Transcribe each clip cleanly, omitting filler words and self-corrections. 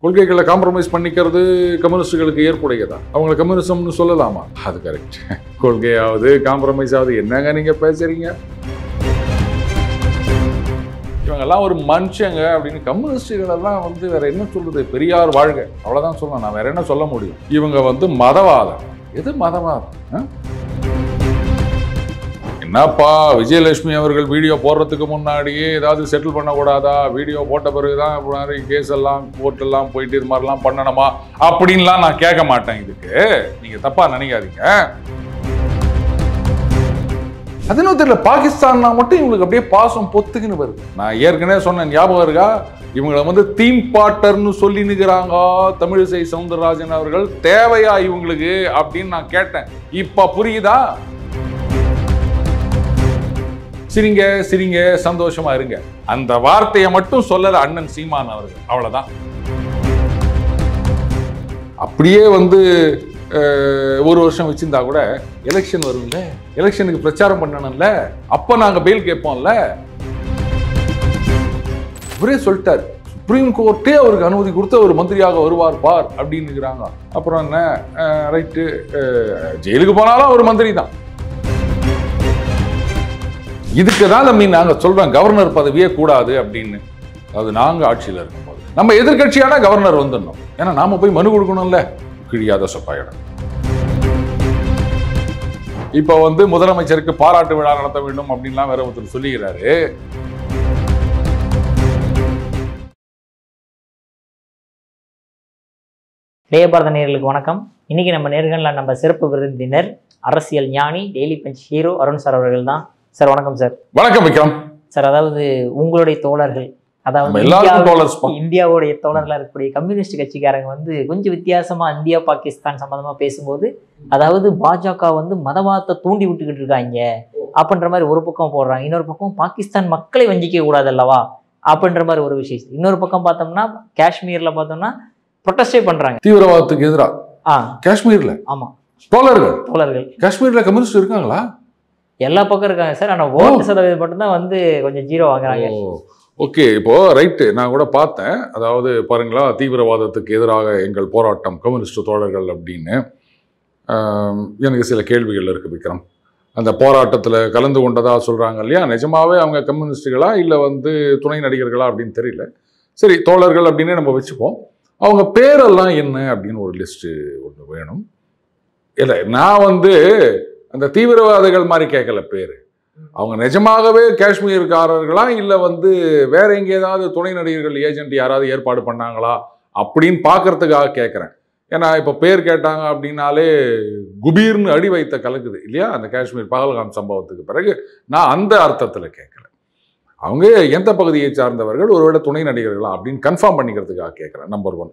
கொள்கைகளை காம்ப்ரமைஸ் பண்ணிக்கிறது கம்யூனிஸ்டுகளுக்கு ஏற்புடையதா? அவங்களை கம்யூனிசம்னு சொல்லலாமா? அது கரெக்ட். கொள்கையாவது காம்ப்ரமைஸ் ஆகுது, என்னங்க நீங்க பேசுறீங்க? இவங்கெல்லாம் ஒரு மனுஷங்க அப்படின்னு கம்யூனிஸ்டுகளெல்லாம் வேற என்ன சொல்றது? பெரியார் வாழ்க, அவ்வளவுதான் சொல்லலாம். நான் வேற என்ன சொல்ல முடியும்? இவங்க மதவாதம். எது மதவாதம்? என்னப்பா விஜயலட்சுமி அவர்கள் வீடியோ போடுறதுக்கு முன்னாடியே ஏதாவது செட்டில் பண்ணக்கூடாதா? வீடியோ போட்ட பிறகுதான் கேஸ் எல்லாம் கோர்ட்டெல்லாம் போயிட்டு இது மாதிரிலாம் பண்ணணுமா அப்படின்லாம் நான் கேட்க மாட்டேன். இதுக்கு நீங்க தப்பா நினைக்காதீங்க. அதுன்னு தெரியல, பாகிஸ்தான்னா மட்டும் இவங்களுக்கு அப்படியே பாசம் பொத்துக்குன்னு வருது. நான் ஏற்கனவே சொன்னேன், ஞாபகம் இருக்கா? இவங்களை தீம் பாட்டர்னு சொல்லி நிற்கிறாங்க தமிழிசை சவுந்தரராஜன் அவர்கள். தேவையா இவங்களுக்கு அப்படின்னு நான் கேட்டேன். இப்ப புரியுதா? சிரிங்க சிரிங்க, சந்தோஷமா இருங்க. அந்த வார்த்தையை மட்டும் சொல்லல அண்ணன் சீமான் அவர்கள், அவ்வளவுதான். அப்படியே ஒரு வருஷம் வச்சிருந்தா கூட எலெக்ஷன் வரும்ல, எலெக்ஷனுக்கு பிரச்சாரம் பண்ணணும்ல, அப்ப நாங்க பெயில் கேட்போம்ல. இவரே சொல்லிட்டாரு, சுப்ரீம் கோர்ட்டே அவருக்கு அனுமதி கொடுத்து ஒரு மந்திரியாக வருவார் பார் அப்படின்னு. அப்புறம் என்ன, ரைட்டு, ஜெயிலுக்கு போனாலும் அவர் மந்திரி தான். இதுக்கு தான் நாங்க சொல்றோம் கவர்னர் பதவியே கூடாது அப்படின்னு. அது நாங்க ஆட்சியில் இருக்கும்போது நம்ம எதிர்கட்சியான கவர்னர் வந்துடணும். ஏன்னா நாம போய் மனு கொடுக்கணும்ல, கிழியாத சொப்பாயிடம். இப்ப முதலமைச்சருக்கு பாராட்டு விழா நடத்த வேண்டும் அப்படின்லாம் வேற ஒருத்தர் சொல்லுகிறாரு. பாரத நேயர்களுக்கு வணக்கம். இன்னைக்கு நம்ம நேர்காணல நம்ம சிறப்பு விருந்தினர் அரசியல் ஞானி daily punch hero Arun sir அவர்கள் தான். சார் வணக்கம் சார். வணக்கம் விக்ரம் சார். அதாவது உங்களுடைய தோழர்கள், அதாவது இந்தியாவுடைய தோழர்களா இருக்கக்கூடிய கம்யூனிஸ்ட் கட்சிக்காரங்க கொஞ்சம் வித்தியாசமா இந்தியா பாகிஸ்தான் சம்பந்தமா பேசும்போது, அதாவது பாஜக மதவாதத்தை தூண்டி விட்டுக்கிட்டு இருக்காங்க அப்படின்ற மாதிரி ஒரு பக்கம் போடுறாங்க. இன்னொரு பக்கம் பாகிஸ்தான் மக்களை வஞ்சிக்க கூடாது அல்லவா அப்படின்ற மாதிரி ஒரு விஷயம். இன்னொரு பக்கம் பார்த்தோம்னா காஷ்மீர்ல பார்த்தோம்னா ப்ரொட்டஸ்டே பண்றாங்க தீவிரவாதத்துக்கு எதிராக. காஷ்மீர்ல ஆமா தோழர்கள் காஷ்மீர்ல கம்யூனிஸ்ட் இருக்காங்களா? எல்லா பக்கம் இருக்காங்க சார். ஆனா ஓட்டு சதவீதம் மட்டும்தான் கொஞ்சம் ஜீரோ வாங்குறாங்க. ஓகே, இப்போ ரைட்டு, நான் கூட பார்த்தேன். அதாவது பாருங்களா, தீவிரவாதத்துக்கு எதிராக எங்கள் போராட்டம் கம்யூனிஸ்ட் தோழர்கள் அப்படின்னு. எனக்கு சில கேள்விகள் இருக்கு விக்ரம். அந்த போராட்டத்தில் கலந்து கொண்டதா சொல்றாங்க இல்லையா, நிஜமாவே அவங்க கம்யூனிஸ்டுகளா இல்லை துணை நடிகர்களா அப்படின்னு தெரியல. சரி, தோழர்கள் அப்படின்னு நம்ம வச்சுப்போம். அவங்க பேரெல்லாம் என்ன அப்படின்னு ஒரு லிஸ்ட் ஒன்று வேணும். இல்லை, நான் அந்த தீவிரவாதிகள் மாதிரி கேட்கல பேரு. அவங்க நிஜமாகவே காஷ்மீர்காரர்களா இல்லை வேற எங்க ஏதாவது துணை நடிகர்கள் ஏஜென்ட் யாராவது ஏற்பாடு பண்ணாங்களா அப்படின்னு பார்க்கறதுக்காக கேட்குறேன். ஏன்னா இப்போ பேர் கேட்டாங்க அப்படின்னாலே குபீர்னு அடி வைத்த கலக்குது இல்லையா, அந்த காஷ்மீர் பகல்காம் சம்பவத்துக்கு பிறகு. நான் அந்த அர்த்தத்தில் கேட்கல. அவங்க எந்த பகுதியை சார்ந்தவர்கள், ஒருவேளை துணை நடிகர்களா அப்படின்னு கன்ஃபார்ம் பண்ணிக்கிறதுக்காக கேட்குறேன். நம்பர் 1.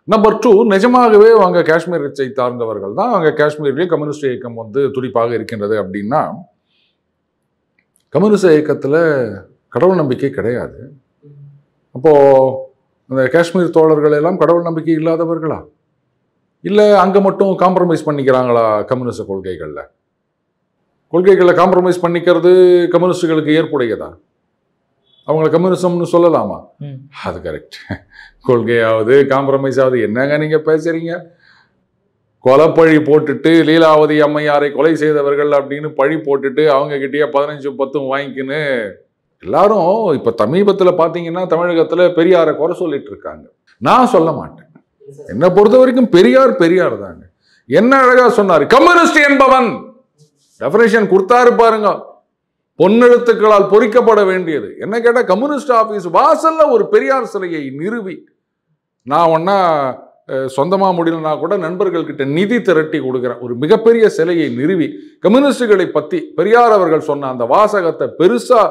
நம்பர் 2, நிஜமாகவே அவங்க காஷ்மீர் கட்சியை சார்ந்தவர்கள் தான். அவங்க காஷ்மீர்லேயே கம்யூனிஸ்ட் இயக்கம் துடிப்பாக இருக்கின்றது அப்படின்னா, கம்யூனிஸ்ட் இயக்கத்தில் கடவுள் நம்பிக்கை கிடையாது. அப்போ அந்த காஷ்மீர் தோழர்கள் எல்லாம் கடவுள் நம்பிக்கை இல்லாதவர்களா? இல்லை அங்கே மட்டும் காம்ப்ரமைஸ் பண்ணிக்கிறாங்களா கம்யூனிஸ்ட் கொள்கைகளை காம்ப்ரமைஸ் பண்ணிக்கிறது கம்யூனிஸ்டுகளுக்கு ஏற்புடையதா? அவங்களை கம்யூனிசம்னு சொல்லலாமா? அது கரெக்ட். கொள்கையாவது காம்ப்ரமைஸ் ஆகுது, என்னங்க நீங்க பேசுறீங்க? கொலைப்பழி போட்டுட்டு லீலாவதி அம்மையாரை கொலை செய்தவர்கள் அப்படின்னு பழி போட்டுட்டு அவங்க கிட்டேயே 15-10 வாங்கிக்கின்னு எல்லாரும் இப்ப சமீபத்தில் பார்த்தீங்கன்னா தமிழகத்துல பெரியாரை குறை சொல்லிட்டு இருக்காங்க. நான் சொல்ல மாட்டேன். என்னை பொறுத்த வரைக்கும் பெரியார் தாங்க. என்ன அழகா சொன்னாரு, கம்யூனிஸ்ட் என்பவன் டெஃபினேஷன் கொடுத்தாரு பாருங்க. பொன்னெழுத்துக்களால் பொறிக்கப்பட வேண்டியது. என்ன கேட்டா, கம்யூனிஸ்ட் ஆபீஸ் வாசல்ல ஒரு பெரியார் சிலையை நிறுவி, நான் ஒன்னா சொந்தமா முடியலனா கூட நண்பர்கள் கிட்ட நிதி திரட்டி கொடுக்குறேன், ஒரு மிகப்பெரிய சிலையை நிறுவி கம்யூனிஸ்டுகளை பத்தி பெரியார் அவர்கள் சொன்ன அந்த வாசகத்தை பெருசா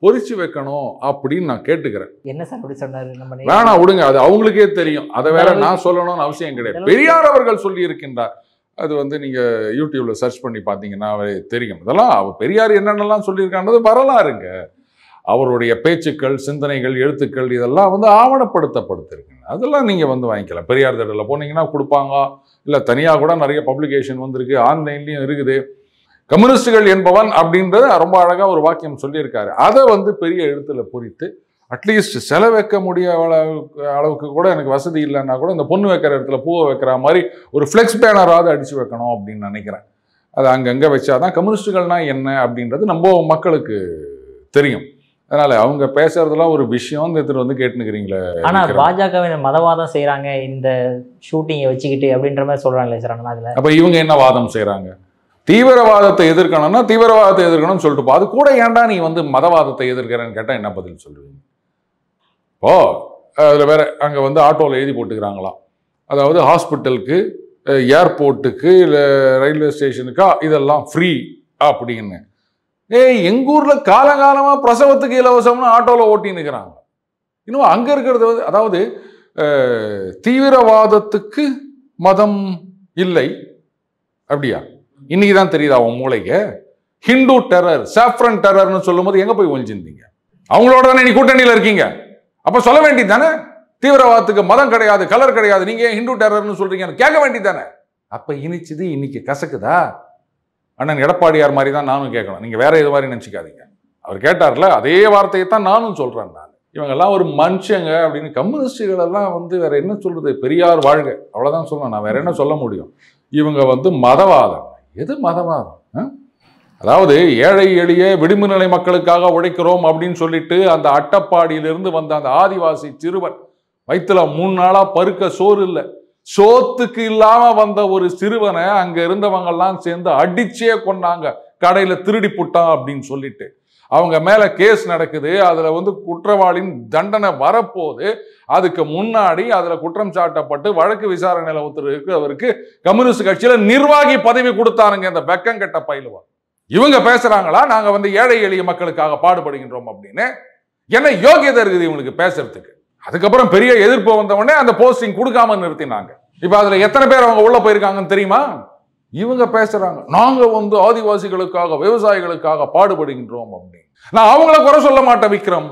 பொறிச்சு வைக்கணும் அப்படின்னு நான் கேட்டுக்கிறேன். என்ன சார் அப்படி சொன்னாரு? வேணா விடுங்க, அது அவங்களுக்கே தெரியும். அதை வேற நான் சொல்லணும்னு அவசியம் கிடையாது. பெரியார் அவர்கள் சொல்லி இருக்கின்றார். அது நீங்க யூடியூப்ல சர்ச் பண்ணி பார்த்தீங்கன்னா தெரியும். இதெல்லாம் அவர் பெரியார் என்னென்னலாம் சொல்லியிருக்கான்றது வரலாறுங்க. அவருடைய பேச்சுக்கள், சிந்தனைகள், எழுத்துக்கள் இதெல்லாம் ஆவணப்படுத்தப்படுத்திருக்குங்க. அதெல்லாம் நீங்க வாங்கிக்கலாம். பெரியார் திடலில் போனீங்கன்னா கொடுப்பாங்க. இல்லை தனியாக கூட நிறைய பப்ளிகேஷன் வந்திருக்கு, ஆன்லைன்லையும் இருக்குது. கம்யூனிஸ்டுகள் என்பவன் அப்படின்றது ரொம்ப அழகா ஒரு வாக்கியம் சொல்லியிருக்காரு. அதை பெரிய எழுத்துல பொறித்து அட்லீஸ்ட் செலை வைக்க முடிய அளவுக்கு கூட எனக்கு வசதி இல்லைன்னா கூட இந்த பொண்ணு வைக்கிற இடத்துல பூவை வைக்கிற மாதிரி ஒரு ஃப்ளெக்ஸ் பேனராவது அடிச்சு வைக்கணும் அப்படின்னு நினைக்கிறேன். அது அங்கங்கே வச்சாதான் கம்யூனிஸ்டுகள்னா என்ன அப்படின்றது நம்ம மக்களுக்கு தெரியும். அதனால அவங்க பேசுறதுலாம் ஒரு விஷயம் எடுத்துட்டு வந்து கேட்டுக்கிறீங்களே. ஆனா பாஜகவின் மதவாதம் செய்யறாங்க இந்த ஷூட்டிங்கை வச்சுக்கிட்டு அப்படின்ற மாதிரி சொல்றாங்களே சார். அதுல அப்ப இவங்க என்ன வாதம் செய்யறாங்க? தீவிரவாதத்தை எதிர்க்கணும்னா தீவிரவாதத்தை எதிர்க்கணும்னு சொல்லிட்டு அது கூட ஏன்டா நீ வந்து மதவாதத்தை எதிர்க்கிறேன்னு கேட்டா என்ன பதில் சொல்லுவீங்க? ஓ அதுல வேற அங்க வந்து ஆட்டோல எழுதி போட்டுக்கிறாங்களாம், அதாவது ஹாஸ்பிட்டலுக்கு, ஏர்போர்ட்டுக்கு, இல்லை ரயில்வே ஸ்டேஷனுக்கா இதெல்லாம் ஃப்ரீ அப்படின்னு. எங்க ஊர்ல காலகாலமா பிரசவத்துக்கு இலவசம்னு ஆட்டோல ஓட்டின்னு இருக்கிறாங்க. இன்னும் அங்க இருக்கிறது வந்து அதாவது தீவிரவாதத்துக்கு மதம் இல்லை அப்படியா? இன்னைக்கு தான் தெரியுதா அவன் மூளைக்கு? ஹிந்து டெரர், சாஃப்ரன் டெரர்னு சொல்லும் போது எங்க போய் ஒழிஞ்சிருந்தீங்க? அவங்களோட தானே நீ கூட்டணியில இருக்கீங்க. அப்ப சொல்ல வேண்டியது தானே தீவிரவாதத்துக்கு மதம் கிடையாது, கலர் கிடையாது, நீங்க ஹிந்து டெரர்னு சொல்றீங்கன்னு கேட்க வேண்டியது தானே. அப்ப இனிச்சது இன்னைக்கு கசக்குதா? அண்ணன் எடப்பாடியார் மாதிரி தான் நானும் கேட்கணும், நீங்க வேற இது மாதிரி நினைச்சுக்காதீங்க. அவர் கேட்டார்ல அதே வார்த்தையை தான் நானும் சொல்றேன். நான் இவங்கெல்லாம் ஒரு மனுஷங்க அப்படின்னு. கம்யூனிஸ்டுகள் எல்லாம் வந்து வேற என்ன சொல்றது, பெரியார் வாழ்க அவ்வளவுதான் சொல்லணும். நான் வேற என்ன சொல்ல முடியும்? இவங்க வந்து மதவாதம். எது மதவாதம்? அதாவது ஏழை எளிய விளிம்பு நிலை மக்களுக்காக உழைக்கிறோம் அப்படின்னு சொல்லிட்டு அந்த அட்டப்பாடியிலிருந்து வந்த அந்த ஆதிவாசி சிறுவன் வயிற்றுல 3 நாளா பருக்க சோறு இல்லை, சோத்துக்கு இல்லாம வந்த ஒரு சிறுவனை அங்க இருந்தவங்க எல்லாம் சேர்ந்து அடிச்சே கொண்டாங்க, கடையில திருடி புட்டான் அப்படின்னு சொல்லிட்டு. அவங்க மேல கேஸ் நடக்குது, அதுல வந்து குற்றவாளியின் தண்டனை வரப்போது. அதுக்கு முன்னாடி அதுல குற்றம் சாட்டப்பட்டு வழக்கு விசாரணையில ஒருத்தர் இருக்கிறவருக்கு கம்யூனிஸ்ட் கட்சியில நிர்வாகி பதவி கொடுத்தாருங்க இந்த வெக்கங்கெட்ட பயிலுவா. இவங்க பேசுறாங்களா நாங்க வந்து ஏழை எளிய மக்களுக்காக பாடுபடுகின்றோம் அப்படின்னு? என்ன யோகியதை இருக்குது இவங்களுக்கு பேசுறதுக்கு? அதுக்கப்புறம் பெரிய எதிர்ப்பு வந்தவொடனே அந்த போஸ்டிங் கொடுக்காம நிறுத்தினாங்க. இப்ப அதுல எத்தனை பேர் அவங்க உள்ள போயிருக்காங்கன்னு தெரியுமா? இவங்க பேசுறாங்க நாங்க வந்து ஆதிவாசிகளுக்காக விவசாயிகளுக்காக பாடுபடுகின்றோம் அப்படின்னு. நான் அவங்கள குறை சொல்ல மாட்டேன் விக்ரம்.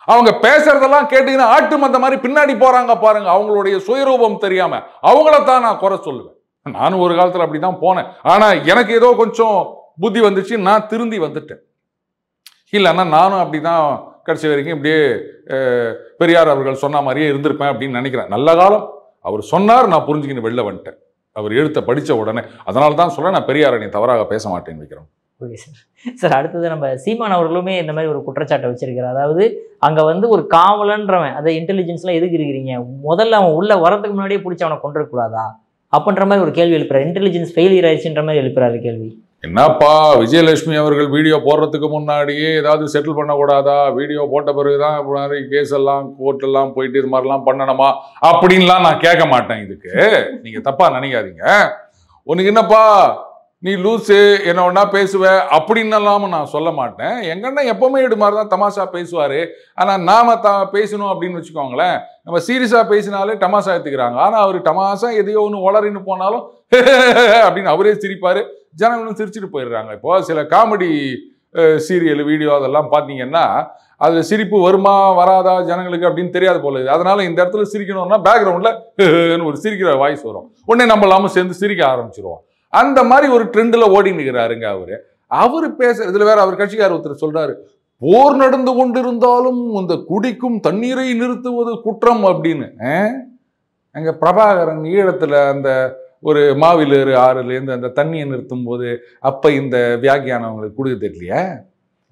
அவங்க பேசுறதெல்லாம் கேட்டீங்கன்னா ஆட்டு மந்த மாதிரி பின்னாடி போறாங்க பாருங்க, அவங்களுடைய சுயரூபம் தெரியாம. அவங்களத்தான் நான் குறை சொல்லுவேன். நானும் ஒரு காலத்துல அப்படிதான் போனேன். ஆனா எனக்கு ஏதோ கொஞ்சம் புத்தி வந்துச்சு, நான் திருந்தி வந்துட்டேன். இல்லைன்னா நானும் அப்படிதான் கடைசி வரைக்கும் இப்படியே பெரியார் அவர்கள் சொன்ன மாதிரியே இருந்திருப்பேன் அப்படின்னு நினைக்கிறேன். நல்ல காலம் அவர் சொன்னார், நான் புரிஞ்சுக்கின்னு வெளில வந்துட்டேன் அவர் எழுத்த படித்த உடனே. அதனால தான் சொல்ல நான் பெரியாரை நீ தவறாக பேச மாட்டேன்னு வைக்கிறோம். Okay sir. சார் அடுத்தது நம்ம சீமான் அவர்களுமே இந்த மாதிரி ஒரு குற்றச்சாட்டை வச்சிருக்கிறார். அதாவது அங்கே வந்து ஒரு காவலன்றவன், அதை இன்டெலிஜென்ஸ்லாம் எதுக்கு இருக்கிறீங்க, முதல்ல அவன் உள்ள வரதுக்கு முன்னாடியே பிடிச்சி அவனை கொண்டுக்கூடாதா அப்படின்ற மாதிரி ஒரு கேள்வி எழுப்புறாரு. இன்டெலிஜென்ஸ் ஃபெயிலியர் ஆயிடுச்சுன்ற மாதிரி எழுப்புறாரு கேள்வி. என்னப்பா விஜயலட்சுமி அவர்கள் வீடியோ போடுறதுக்கு முன்னாடியே ஏதாவது செட்டில் பண்ணக்கூடாதா? வீடியோ போட்ட பிறகுதான் கேஸ் எல்லாம் கோர்ட் எல்லாம் போயிட்டு இது மாதிரிலாம் பண்ணணுமா அப்படின்லாம் நான் கேட்க மாட்டேன். இதுக்கு நீங்க தப்பா நினைக்காதீங்க. உனக்கு என்னப்பா நீ லூஸு என்ன ஒன்னா பேசுவ அப்படின்னலாமும் நான் சொல்ல மாட்டேன். எங்கன்னா எப்பவுமே இது மாதிரி தான் தமாஷா பேசுவாரு. ஆனா நாம பேசணும் அப்படின்னு வச்சுக்கோங்களேன், நம்ம சீரியஸா பேசினாலே தமாஷா எடுத்துக்கிறாங்க. ஆனா அவர் தமாஷா எதையோ ஒன்று வளரின்னு போனாலும் அப்படின்னு அவரே சிரிப்பாரு, ஜனங்களும் சிரிச்சுட்டு போயிடுறாங்க. இப்போ சில காமெடி சீரியல் வீடியோ அதெல்லாம் பார்த்தீங்கன்னா அது சிரிப்பு வருமா வராதா ஜனங்களுக்கு அப்படின்னு தெரியாது போல. அதனால இந்த இடத்துல சிரிக்கணும்னா பேக்ரவுண்ட்ல ஒரு சிரிக்கிற வாய்ஸ் வரும், உடனே நம்ம எல்லாமே சேர்ந்து சிரிக்க ஆரம்பிச்சிருவோம். அந்த மாதிரி ஒரு ட்ரெண்ட்ல ஓடி நிற்கிறாருங்க அவரு பேச. இதுல வேற அவர் கட்சிக்காரர் ஒருத்தர் சொல்றாரு, போர் நடந்து கொண்டிருந்தாலும் இந்த குடிக்கும் தண்ணீரை நிறுத்துவது குற்றம் அப்படின்னு. அங்க பிரபாகரன் ஈழத்துல அந்த ஒரு மாவிலேறு ஆறுலேருந்து அந்த தண்ணியை நிறுத்தும் போது அப்ப இந்த வியாக்கியானம் அவங்களுக்கு கொடுக்க தெரியலையா?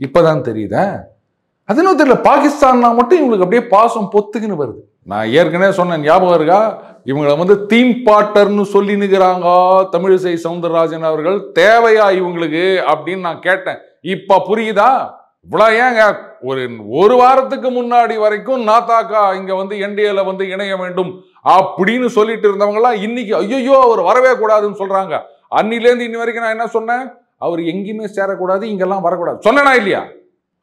இப்பதான் தெரியுதா? அது இன்னும் தெரியல. பாகிஸ்தான்னா மட்டும் இவங்களுக்கு அப்படியே பாசம் பொத்துக்குன்னு வருது. நான் ஏற்கனவே சொன்னேன், ஞாபகம் இருக்கா? இவங்களை வந்து தீம் பாட்டர்னு சொல்லி நிற்கிறாங்க தமிழிசை சவுந்தரராஜன் அவர்கள். தேவையா இவங்களுக்கு அப்படின்னு நான் கேட்டேன். இப்ப புரியுதா? இவ்வளவு ஏங்க ஒரு வாரத்துக்கு முன்னாடி வரைக்கும் நாத்தாக்கா இங்க வந்து என்டிஏல வந்து இணைய வேண்டும் அப்படின்னு சொல்லிட்டு இருந்தவங்க எல்லாம் இன்னைக்கு ஐயோ அவர் வரவே கூடாதுன்னு சொல்றாங்க. அன்னிலேருந்து இன்னி வரைக்கும் நான் என்ன சொன்னேன்? அவர் எங்கேயுமே சேரக்கூடாது, இங்கெல்லாம் வரக்கூடாது சொன்னா இல்லையா?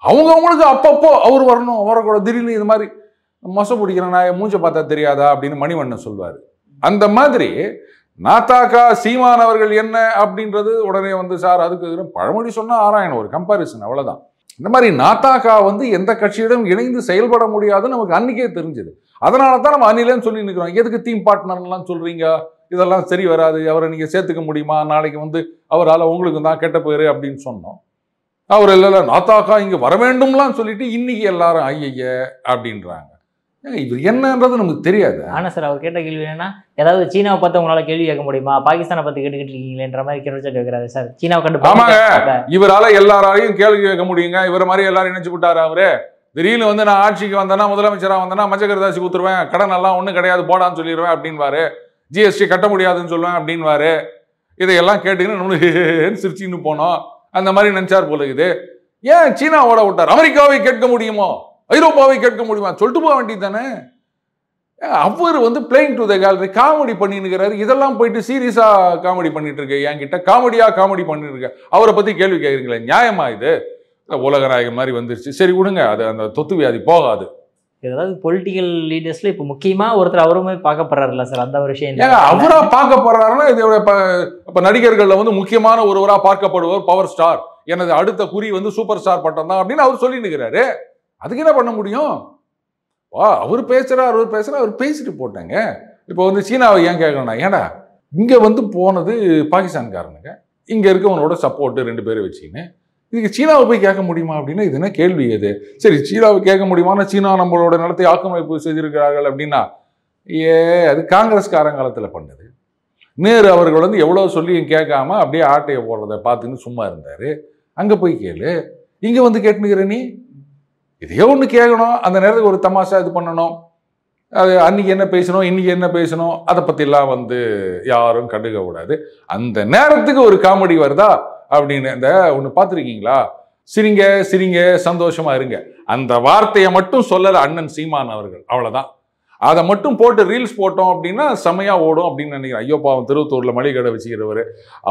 அவங்களுக்கு அப்பப்போ அவர் வரணும் வரக்கூடாது. திடீர்னு இது மாதிரி மொசம் பிடிக்கிறேன் நான் மூஞ்ச பார்த்தா தெரியாதா அப்படின்னு மணிவண்ணன் சொல்வாரு. அந்த மாதிரி நாத்தாக்கா சீமான் அவர்கள் என்ன அப்படின்றது உடனே வந்து சார் அதுக்கு பழமொழி சொன்னா ஆராயணும், ஒரு கம்பாரிசன் அவ்வளவுதான். இந்த மாதிரி நாத்தாக்கா வந்து எந்த கட்சியிடம் இணைந்து செயல்பட முடியாதுன்னு நமக்கு அன்னைக்கே தெரிஞ்சது. அதனால தான் நம்ம அன்னிலேன்னு சொல்லி நிற்கிறோம். எதுக்கு தீம் பார்ட்னர்லாம் சொல்றீங்க, இதெல்லாம் சரி வராது, அவரை நீங்க சேர்த்துக்க முடியுமா, நாளைக்கு வந்து அவரால் உங்களுக்கு தான் கெட்ட பேரு அப்படின்னு சொன்னோம். அவர் இல்ல நாத்தாக்கா இங்க வர வேண்டும்லாம் சொல்லிட்டு இன்னைக்கு எல்லாரும் ஐய அப்படின்றாங்க. இவர் என்னன்றது நமக்கு தெரியாது. ஆனா சார் அவர் கேட்ட கேள்வி என்னன்னா, ஏதாவது சீனாவை பார்த்து உங்களால கேள்வி கேட்க முடியுமா, பாகிஸ்தானை பார்த்து கேட்டுக்கிட்டு இருக்கீங்களேன்ற மாதிரி கேள்வி கேட்கிறாரு சார். சீனாவை கண்டு ஆமாங்க, இவரால எல்லாராலையும் கேள்வி கேட்க முடியுங்க. இவர மாதிரி எல்லாரும் நினைச்சு விட்டாரு அவரு. திடீர்னு வந்து நான் ஆட்சிக்கு வந்தேன்னா, முதலமைச்சரா வந்தேன்னா மஞ்சக்கரதாசி கொடுத்துருவேன், கடன் எல்லாம் ஒன்றும் கிடையாது போடான்னு சொல்லிடுவேன் அப்படின்வாரு, ஜிஎஸ்டி கட்ட முடியாதுன்னு சொல்லுவேன் அப்படின்வாரு. இதையெல்லாம் கேட்டுக்கின்னு சிரிச்சின்னு போனோம். அந்த மாதிரி நினைச்சார் போல இருக்குது. ஏன் சீனாவோட விட்டார்? அமெரிக்காவை கேட்க முடியுமோ, ஐரோப்பாவை கேட்க முடியுமா சொல்லிட்டு போக வேண்டியது தானே. அவர் வந்து playing to the gallery comedy பண்ணிட்டு இருக்கிறாரு. இதெல்லாம் போயிட்டு சீரியஸா காமெடி பண்ணிட்டு இருக்கு. என்கிட்ட காமெடி பண்ணிட்டு இருக்க அவரை பத்தி கேள்வி கேட்குறீங்களே, நியாயமா இது? உலக நாயகம் மாதிரி வந்துருச்சு, சரி விடுங்க, அது அந்த தொத்து வியாதி போகாது. ஏதாவது பொலிட்டிக்கல் லீடர்ஸ்ல இப்ப முக்கியமா ஒருத்தர் அவருமே பார்க்கப்படுறாருல்ல சார், அந்த ஒரு விஷயம் அவரா பார்க்கப்படுறாருன்னா இதோட இப்ப நடிகர்கள்ல வந்து முக்கியமான ஒருவரா பார்க்கப்படுவார் பவர் ஸ்டார், எனது அடுத்த குறி வந்து சூப்பர் ஸ்டார் பட்டம் தான் அப்படின்னு அவர் சொல்லிட்டு இருக்கிறாரு. அதுக்கு என்ன பண்ண முடியும்? அவர் பேசுறாரு, அவர் பேசிட்டு போட்டாங்க. இப்போ வந்து சீனாவை ஏன் கேட்கணும்னா, ஏன்டா இங்க வந்து போனது பாகிஸ்தான்காரனுங்க, இங்க இருக்கவனோட சப்போர்ட் 2 பேரை வச்சுக்கின்னு இதுக்கு சீனாவை போய் கேட்க முடியுமா அப்படின்னா இது என்ன கேள்வி? எது சரி, சீனாவை கேட்க முடியுமான்னா, சீனா நம்மளோட நிலத்தை ஆக்கிரமிப்பு செய்திருக்கிறார்கள் அப்படின்னா, அது காங்கிரஸ்காரன் காலத்தில் பண்ணது. நேரு அவர்கள் வந்து எவ்வளவு சொல்லியும் கேட்காம அப்படியே ஆட்டையை போடுறதை பார்த்துன்னு சும்மா இருந்தாரு. அங்க போய் கேளு, இங்க வந்து கேட்டுனுக்கிற நீ இதையோ ஒன்று கேட்கணும். அந்த நேரத்துக்கு ஒரு தமாஷா இது பண்ணணும். அது அன்னைக்கு என்ன பேசணும், இன்னைக்கு என்ன பேசணும், அதை பற்றிலாம் வந்து யாரும் கண்டுக்க கூடாது. அந்த நேரத்துக்கு ஒரு காமெடி வருதா அப்படின்னு இந்த ஒன்று பார்த்துருக்கீங்களா, சிரிங்க சிரிங்க சந்தோஷமா இருங்க, அந்த வார்த்தையை மட்டும் சொல்லலை அண்ணன் சீமான் அவர்கள், அவ்வளோதான். அதை மட்டும் போட்டு ரீல்ஸ் போட்டோம் அப்படின்னா செமையா ஓடும் அப்படின்னு நினைக்கிறேன். ஐயோ பாவம், திருவத்தூர்ல மளிகை கடை வச்சுக்கிறவர்,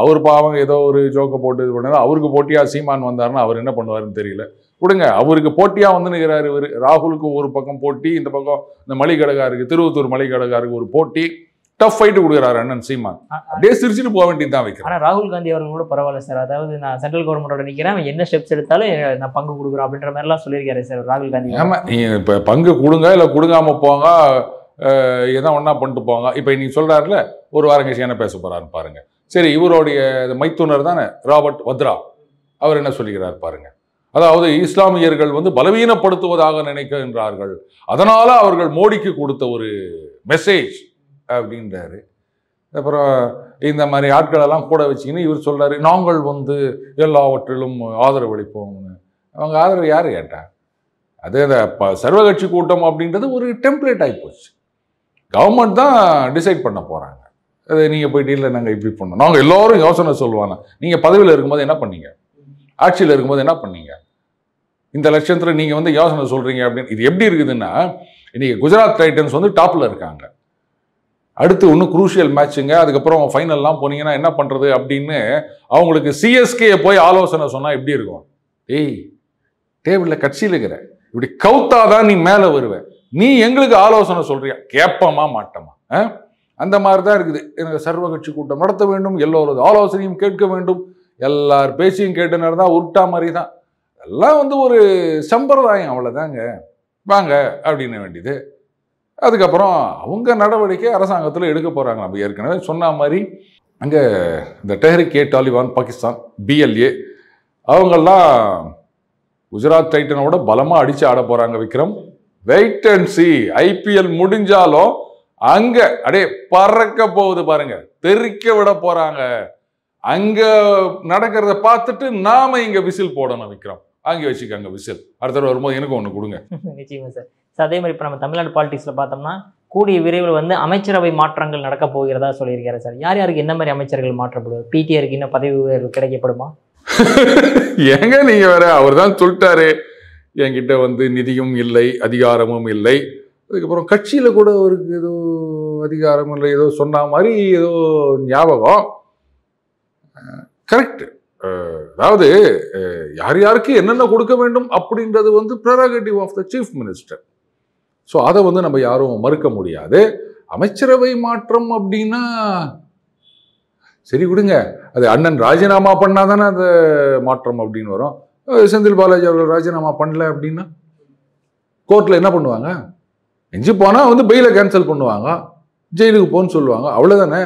அவர் பாவம் ஏதோ ஒரு ஜோக்கை போட்டு இது பண்ணாரு. அவருக்கு போட்டியா சீமான் வந்தாருன்னா அவர் என்ன பண்ணுவாருன்னு தெரியல. விடுங்க, அவருக்கு போட்டியா வந்து நிற்கிறாரு இவர். ராகுலுக்கு ஒரு பக்கம் போட்டி, இந்த பக்கம் இந்த மளிகை கடைக்காருக்கு, திருவத்தூர் மளிகை கடைக்காருக்கு ஒரு போட்டி, டஃப் ஃபைட்டு கொடுக்குறாரு அண்ணன் சீமான். அப்படியே சிரிச்சுட்டு போக வேண்டியது தான் வைக்கிறேன். ஆனால் ராகுல் காந்தி அவர்கள் கூட பரவாயில்ல சார், அதாவது நான் சென்ட்ரல் கவர்மெண்டோட நிற்கிறேன், என்ன ஸ்டெப்ஸ் எடுத்தாலும் நான் பங்கு கொடுக்குறோம் அப்படின்ற மாதிரிலாம் சொல்லியிருக்காரு சார் ராகுல் காந்தி. ஆமா, நீங்க இப்போ பங்கு கொடுங்க இல்லை கொடுக்காம போங்க, எதான் ஒன்றா பண்ணிட்டு போங்க. இப்போ இன்னைக்கு சொல்கிறாருல, ஒரு வாரம் கழிச்சு என்ன பேச போகிறாருன்னு பாருங்க. சரி, இவருடைய மைத்துனர் தானே ராபர்ட் வத்ரா, அவர் என்ன சொல்லிக்கிறார் பாருங்க. அதாவது இஸ்லாமியர்கள் வந்து பலவீனப்படுத்துவதாக நினைக்கின்றார்கள், அதனால அவர்கள் மோடிக்கு கொடுத்த ஒரு மெசேஜ் அப்படின்றாரு. அப்புறம் இந்த மாதிரி ஆட்களெல்லாம் கூட வச்சுக்கின்னு இவர் சொல்கிறாரு, நாங்கள் வந்து எல்லாவற்றிலும் ஆதரவு அளிப்போம்னு. அவங்க ஆதரவு யார் கேட்டா? அது அந்த சர்வகட்சி கூட்டம் அப்படின்றது ஒரு டெம்ப்ளேட் ஆகிப்போச்சு. கவர்மெண்ட் தான் டிசைட் பண்ண போகிறாங்க. அது நீங்கள் போயிட்டு இல்லை நாங்கள் இப்படி பண்ணோம், நாங்கள் எல்லோரும் யோசனை சொல்லுவாங்க. நீங்கள் பதவியில் இருக்கும்போது என்ன பண்ணீங்க, ஆட்சியில் இருக்கும்போது என்ன பண்ணீங்க, இந்த லட்சத்தில் நீங்கள் வந்து யோசனை சொல்கிறீங்க அப்படின்னு. இது எப்படி இருக்குதுன்னா, இன்றைக்கி குஜராத் டைட்டன்ஸ் வந்து டாப்பில் இருக்காங்க, அடுத்து ஒன்றும் குரூஷியல் மேட்சுங்க, அதுக்கப்புறம் ஃபைனல்லாம் போனீங்கன்னா என்ன பண்ணுறது அப்படின்னு அவங்களுக்கு சிஎஸ்கே போய் ஆலோசனை சொன்னால் எப்படி இருக்கும்? ஏய், டேபிளில் கட்சியில் இருக்கிற, இப்படி கவுத்தாதான் நீ மேலே வருவேன், நீ எங்களுக்கு ஆலோசனை சொல்றியா, கேட்பமா மாட்டோமா? அந்த மாதிரி தான் இருக்குது. எனக்கு சர்வ கட்சி கூட்டம் நடத்த வேண்டும், எல்லோரது ஆலோசனையும் கேட்க வேண்டும், எல்லார் பேச்சையும் கேட்டு நடந்தா உருட்டா மாதிரி தான். எல்லாம் வந்து ஒரு சம்பிரதாயம், அவ்வளோதாங்க, வாங்க அப்படின்னு வேண்டியது. அதுக்கப்புறம் அவங்க நடவடிக்கை அரசாங்கத்தில் எடுக்க போகிறாங்க. நம்ம ஏற்கனவே சொன்ன மாதிரி அங்கே இந்த டெஹ்ரிக்-ஏ தாலிபான் பாகிஸ்தான் BLA அவங்கெல்லாம் குஜராத் டைட்டனோட பலமாக அடித்து ஆட போகிறாங்க. Vikram, wait and see. IPL முடிஞ்சாலும் அங்கே அப்படியே பறக்க போகுது பாருங்க, தெறிக்க விட போகிறாங்க. அங்கே நடக்கிறத பார்த்துட்டு நாம இங்கே விசில் போடணும். விக்ரம், அங்கே வச்சுக்கோங்க விசில், அடுத்த வரும்போது எனக்கு ஒன்று கொடுங்க. நிச்சயமா சார். அதே மாதிரி இப்போ நம்ம தமிழ்நாடு பாலிடிக்ஸில் பார்த்தோம்னா கூடிய விரைவில் வந்து அமைச்சரவை மாற்றங்கள் நடக்க போகிறதா சொல்லியிருக்காரு சார். யார் யாருக்கு என்ன மாதிரி அமைச்சர்கள் மாற்றப்படுவார்? PTRக்கு இன்னும் பதவி கிடைக்கப்படுமா? ஏங்க நீங்க வேற, அவர் தான் சொல்லிட்டாரு, என்கிட்ட வந்து நிதியும் இல்லை, அதிகாரமும் இல்லை. அதுக்கப்புறம் கட்சியில கூட அவருக்கு ஏதோ அதிகாரம் இல்லை, ஏதோ சொன்ன மாதிரி ஏதோ ஞாபகம். கரெக்ட். அதாவது யார் யாருக்கு என்னென்ன கொடுக்க வேண்டும் அப்படின்றது வந்து prerogative of the chief minister. So அதை வந்து நம்ம யாரும் மறுக்க முடியாது. அமைச்சரவை மாற்றம் அப்படின்னா சரி விடுங்க, அது அண்ணன் ராஜினாமா பண்ணாதானே அந்த மாற்றம் அப்படின்னு வரும். செந்தில் பாலாஜி அவர்கள் ராஜினாமா பண்ணல அப்படின்னா கோர்ட்டில் என்ன பண்ணுவாங்க? எஞ்சி போனால் வந்து பெயிலை கேன்சல் பண்ணுவாங்க, ஜெயிலுக்கு போன்னு சொல்லுவாங்க, அவ்வளோதானே.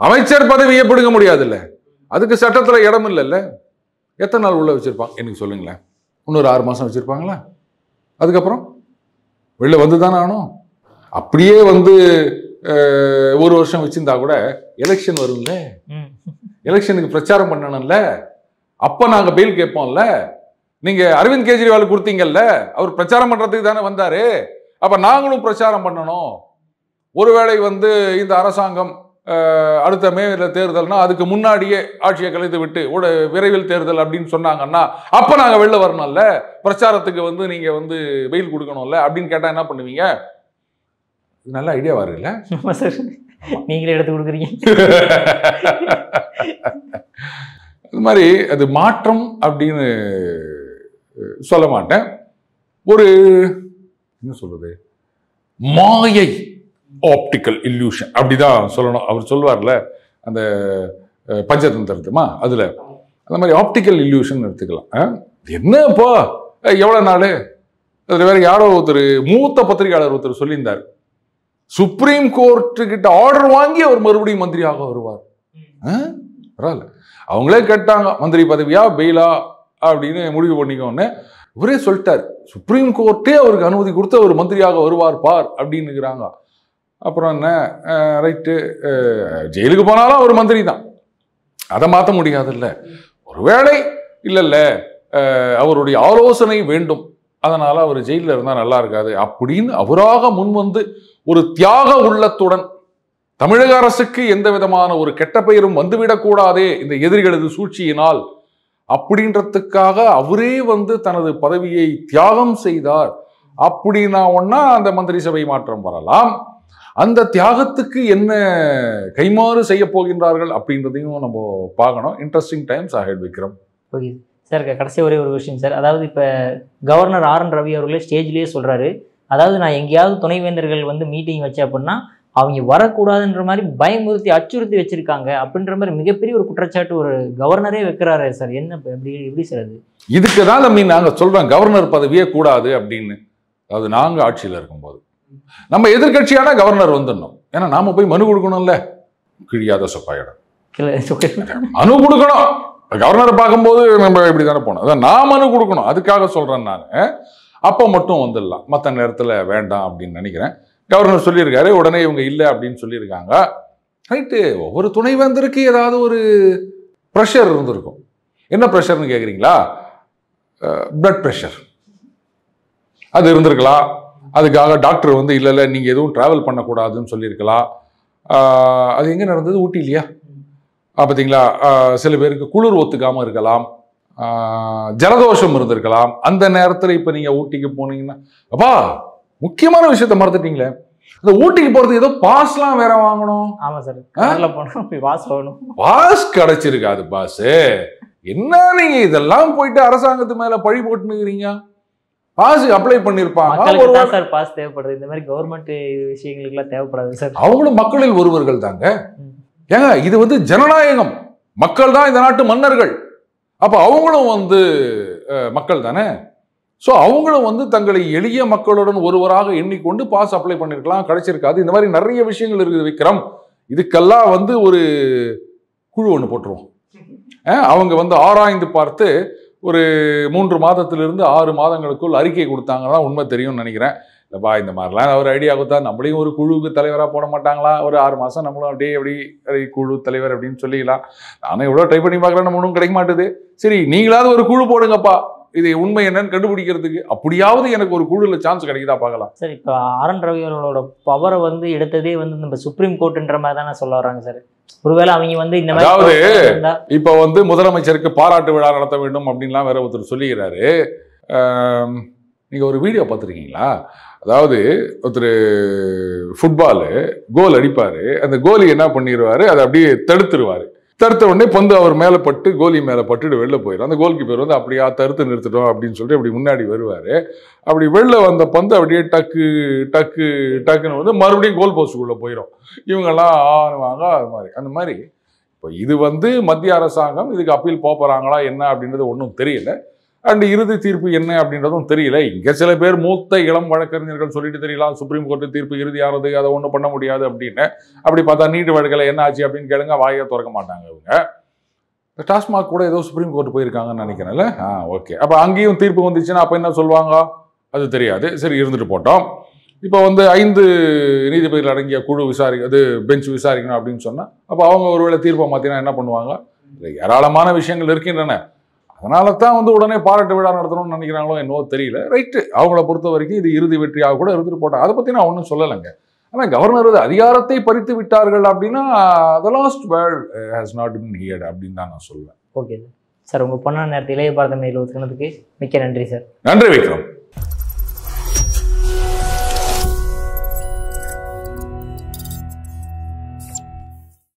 அமைச்சர் பதவியை பிடுங்க முடியாது இல்லை, அதுக்கு சட்டத்தில் இடம் இல்லைல்ல. எத்தனை நாள் உள்ள வச்சிருப்பாங்க எனக்கு சொல்லுங்களேன். இன்னொரு 6 மாசம் வச்சிருப்பாங்களா? அதுக்கப்புறம் வெளில வந்து தானே ஆகணும். அப்படியே வந்து 1 வருஷம் வச்சிருந்தா கூட எலெக்ஷன் வரும்ல, எலெக்ஷனுக்கு பிரச்சாரம் பண்ணணும்ல, அப்ப நாங்க பெயில் கேட்போம்ல. நீங்க அரவிந்த் கெஜ்ரிவால் கொடுத்தீங்கல்ல, அவர் பிரச்சாரம் பண்றதுக்கு தானே வந்தாரு. அப்ப நாங்களும் பிரச்சாரம் பண்ணணும். ஒருவேளை வந்து இந்த அரசாங்கம் அடுத்த மேல தேர்தல்னா அதுக்கு முன்னாடியே ஆட்சியை கலைத்து விட்டு விரைவில் தேர்தல் அப்படின்னு சொன்னாங்கன்னா அப்ப நாங்க வெளில வரணும்ல, பிரச்சாரத்துக்கு வந்து நீங்க வந்து வெயில் கொடுக்கணும்ல அப்படின்னு கேட்டா என்ன பண்ணுவீங்க? நல்ல ஐடியா வரும்ல. நீங்களே எடுத்து கொடுக்குறீங்க. அது மாதிரி அது மாற்றம் அப்படின்னு சொல்ல மாட்டேன். ஒரு என்ன சொல்றது, மாயை, ஆப்டிக்கல் இல்யூஷன் அப்படிதான் சொல்லணும். அவர் சொல்வார்ல அந்த பஞ்சதந்திரத்துமா, அதுல அந்த மாதிரி ஆப்டிக்கல் இல்யூஷன் எடுத்துக்கலாம். என்னப்பா எவ்வளவு நாள், அதுல வேற யாரோ ஒருத்தர் மூத்த பத்திரிகையாளர் ஒருத்தர் சொல்லியிருந்தார், சுப்ரீம் கோர்ட்டு கிட்ட ஆர்டர் வாங்கி அவர் மறுபடியும் மந்திரியாக வருவார். பரவாயில்ல, அவங்களே கேட்டாங்க மந்திரி பதவியா பெயிலா அப்படின்னு முடிவு பண்ணிக்கோன்னு. இவரே சொல்லிட்டார், சுப்ரீம் கோர்ட்டே அவருக்கு அனுமதி கொடுத்து அவர் மந்திரியாக வருவார் பார் அப்படின்னுக்கிறாங்க. அப்புறம் என்ன, ரைட்டு, ஜெயிலுக்கு போனாலும் அவர் மந்திரி தான், அதை மாற்ற முடியாதுல்ல. ஒருவேளை இல்லைல்ல அவருடைய ஆலோசனை வேண்டும், அதனால அவர் ஜெயிலில் இருந்தால் நல்லா இருக்காது அப்படின்னு அவராக முன் வந்து ஒரு தியாக உள்ளத்துடன் தமிழக அரசுக்கு எந்த விதமான ஒரு கெட்ட பெயரும் வந்துவிடக்கூடாதே இந்த எதிரிகளது சூழ்ச்சியினால் அப்படின்றதுக்காக அவரே வந்து தனது பதவியை தியாகம் செய்தார். அப்படின்னா ஒன்னா அந்த மந்திரி சபை மாற்றம் வரலாம். அந்த தியாகத்துக்கு என்ன கைமாறு செய்ய போகின்றார்கள் அப்படின்றதையும் நம்ம பார்க்கணும். Interesting times ahead Vikram. Okay sir, கடைசி ஒரே ஒரு விஷயம் சார். அதாவது இப்போ கவர்னர் ஆர்.என். ரவி அவர்களே ஸ்டேஜ்லேயே சொல்கிறாரு, அதாவது நான் எங்கேயாவது துணைவேந்தர்கள் வந்து மீட்டிங் வச்சேன் அப்படின்னா அவங்க வரக்கூடாதுன்ற மாதிரி பயமுறுத்தி அச்சுறுத்தி வச்சிருக்காங்க அப்படின்ற மாதிரி மிகப்பெரிய ஒரு குற்றச்சாட்டு ஒரு கவர்னரே வைக்கிறாரு சார். என்ன எப்படி சார் அது? இதுக்கு தான் நாங்கள் சொல்கிறோம் கவர்னர் பதவியே கூடாது அப்படின்னு. அதாவது நாங்கள் ஆட்சியில் இருக்கும்போது நம்ம எதிர்கட்சியான கவர்னர் வந்துடணும். ஏன்னா நாம போய் மனு கொடுக்கணும்ல, கிழியாத சொப்பாயிடம் மனு கொடுக்கணும். கவர்னரை பார்க்கும்போது நம்ம இப்படி தானே போனோம், அதான் நான் மனு கொடுக்கணும். அதுக்காக சொல்றேன் நான். அப்போ மட்டும் வந்துடலாம், மற்ற நேரத்தில் வேண்டாம் அப்படின்னு நினைக்கிறேன். கவர்னர் சொல்லியிருக்காரு, உடனே இவங்க இல்லை அப்படின்னு சொல்லியிருக்காங்க. ரைட்டு, ஒவ்வொரு துணைவேந்தருக்கு ஏதாவது ஒரு ப்ரெஷர் இருந்திருக்கும். என்ன ப்ரெஷர்னு கேட்குறீங்களா? பிளட் ப்ரெஷர் அது இருந்திருக்கலாம். அதுக்காக டாக்டர் வந்து இல்லை நீங்கள் எதுவும் ட்ராவல் பண்ணக்கூடாதுன்னு சொல்லியிருக்கலாம். அது எங்கே நடந்தது? ஊட்டி இல்லையா? பார்த்தீங்களா? சில பேருக்கு குளிர் ஒத்துக்காமல் இருக்கலாம், ஜலதோஷம் இருந்திருக்கலாம். அந்த நேரத்தில் இப்போ நீங்கள் ஊட்டிக்கு போனீங்கன்னா, அப்பா முக்கியமான விஷயத்த மறந்துட்டீங்களே, அந்த ஊட்டிக்கு போகிறது ஏதோ பாஸ்லாம் வேற வாங்கணும். ஆமாம் சார், பாஸ் வாங்கணும். பாஸ் கிடைச்சிருக்காது பாஸு. என்ன நீங்க இதெல்லாம் போயிட்டு அரசாங்கத்து மேல பழி போட்டுனுக்கிறீங்க? பாஸ் அப்ளை பண்ணிருப்பாங்க. சார் பாஸ் தேவைப்படுது, இந்த மாதிரி கவர்மெண்ட் விஷயங்களுக்கு எல்லாம் தேவைப்படாது சார். அவங்களும் மக்களில் ஒருவர்கள் தாங்க. ஏங்க இது வந்து ஜனநாயகம், மக்கள் தான் இந்த நாட்டு மன்னர்கள். அப்ப அவங்களும் வந்து மக்கள் தானே. ஸோ அவங்களும் வந்து தங்களை எளிய மக்களுடன் ஒருவராக எண்ணிக்கொண்டு பாஸ் அப்ளை பண்ணிருக்கலாம், கிடைச்சிருக்காது. இந்த மாதிரி நிறைய விஷயங்கள் இருக்குது விக்ரம். இதுக்கெல்லாம் வந்து ஒரு குழு ஒன்று போட்டுருவோம். அவங்க வந்து ஆராய்ந்து பார்த்து ஒரு 3 மாதத்திலிருந்து 6 மாதங்களுக்குள் அறிக்கை கொடுத்தாங்கன்னா உண்மை தெரியும்னு நினைக்கிறேன். இல்லைப்பா இந்த மாதிரிலாம் ஒரு ஐடியா கொடுத்தா நம்மளையும் ஒரு குழுவுக்கு தலைவராக போட மாட்டாங்களா? ஒரு 6 மாதம் நம்மளும் அப்படி குழு தலைவர் அப்படின்னு சொல்லிக்கலாம். நானும் எவ்வளோ ட்ரை பண்ணி பார்க்குறேன், நம்ம ஒன்றும் கிடைக்க மாட்டுது. சரி நீங்களாவது ஒரு குழு போடுங்கப்பா, இது உண்மை என்னன்னு கண்டுபிடிக்கிறதுக்கு. அப்படியாவது எனக்கு ஒரு குழுல சான்ஸ் கிடைக்குதா பார்க்கலாம். சார் இப்போ ஆர்.என். ரவி அவர்களோட பவரை வந்து எடுத்ததே வந்து நம்ம சுப்ரீம் கோர்ட்ன்ற மாதிரி தானே சொல்ல வர்றாங்க சார். ஒருவேளை அவங்க வந்து இந்த மாதிரி, அதாவது இப்ப வந்து முதலமைச்சருக்கு பாராட்டு விழா நடத்த வேண்டும் அப்படின்லாம் வேற ஒருத்தர் சொல்லிக்கிறாரு. நீங்க ஒரு வீடியோ பார்த்துருக்கீங்களா? அதாவது ஒருத்தர் ஃபுட்பாலு கோல் அடிப்பாரு, அந்த கோலி என்ன பண்ணிடுவாரு, அதை அப்படியே தடுத்துருவாரு. தடுத்த உடனே பந்து அவர் மேலே பட்டு கோலி மேலே பட்டுட்டு வெளில போயிடும். அந்த கோல் கீப்பர் வந்து அப்படியா தடுத்து நிறுத்திட்டோம் அப்படின்னு சொல்லிட்டு அப்படி முன்னாடி வருவார். அப்படி வெளில வந்த பந்து அப்படியே டக்கு டக்கு டக்குன்னு வந்து மறுபடியும் கோல் போஸ்டுக்குள்ளே போயிடும். இவங்கெல்லாம் ஆடுவாங்க. அந்த மாதிரி இப்போ இது வந்து மத்திய அரசாங்கம் இதுக்கு அப்பீல் போகிறாங்களா என்ன அப்படின்றது ஒன்றும் தெரியல. அண்ட் இறுதி தீர்ப்பு என்ன அப்படின்றதும் தெரியல. இங்கே சில பேர் மூத்த இளம் வழக்கறிஞர்கள் சொல்லிட்டு தெரியலாம், சுப்ரீம் கோர்ட்டு தீர்ப்பு இறுதியானது, அதை ஒன்றும் பண்ண முடியாது அப்படின்னு. அப்படி பார்த்தா நீட்டு வழக்கில் என்ன ஆச்சு அப்படின்னு கேளுங்க, வாயை திறக்க மாட்டாங்க இவங்க. டாஸ்மாக் கூட ஏதோ சுப்ரீம் கோர்ட் போயிருக்காங்கன்னு நினைக்கிறேன்ல. ஓகே. அப்போ அங்கேயும் தீர்ப்பு வந்துச்சுன்னா அப்போ என்ன சொல்லுவாங்க அது தெரியாது. சரி, இருந்துட்டு போட்டோம். இப்போ 5 நீதிபதிகள் அடங்கிய குழு அது பெஞ்ச் விசாரிக்கணும் அப்படின்னு சொன்னால் அப்போ அவங்க ஒருவேளை தீர்ப்பை மாற்றினா என்ன பண்ணுவாங்க? ஏராளமான விஷயங்கள் இருக்கின்றன. அதனால தான் உடனே பாராட்டு விழா நடத்தணும்னு நினைக்கிறாங்களோ என்னவோ தெரியல. ரைட்டு, அவங்கள பொறுத்த வரைக்கும் இது இறுதி வெற்றியாக கூட இருந்துட்டு போட்டாங்க. அதை பற்றி நான் ஒன்றும் சொல்லலைங்க. ஆனால் கவர்னர் அதிகாரத்தை பறித்து விட்டார்கள் அப்படின்னா the last word has not been heard அப்படின்னு தான் நான் சொல்லுவேன். ஓகே சார், உங்கள் பொண்ணான நேரத்தில் இளைய பாரதம் நேரில் ஒத்துக்கினதுக்கு மிக்க நன்றி சார். நன்றி விக்ரம்.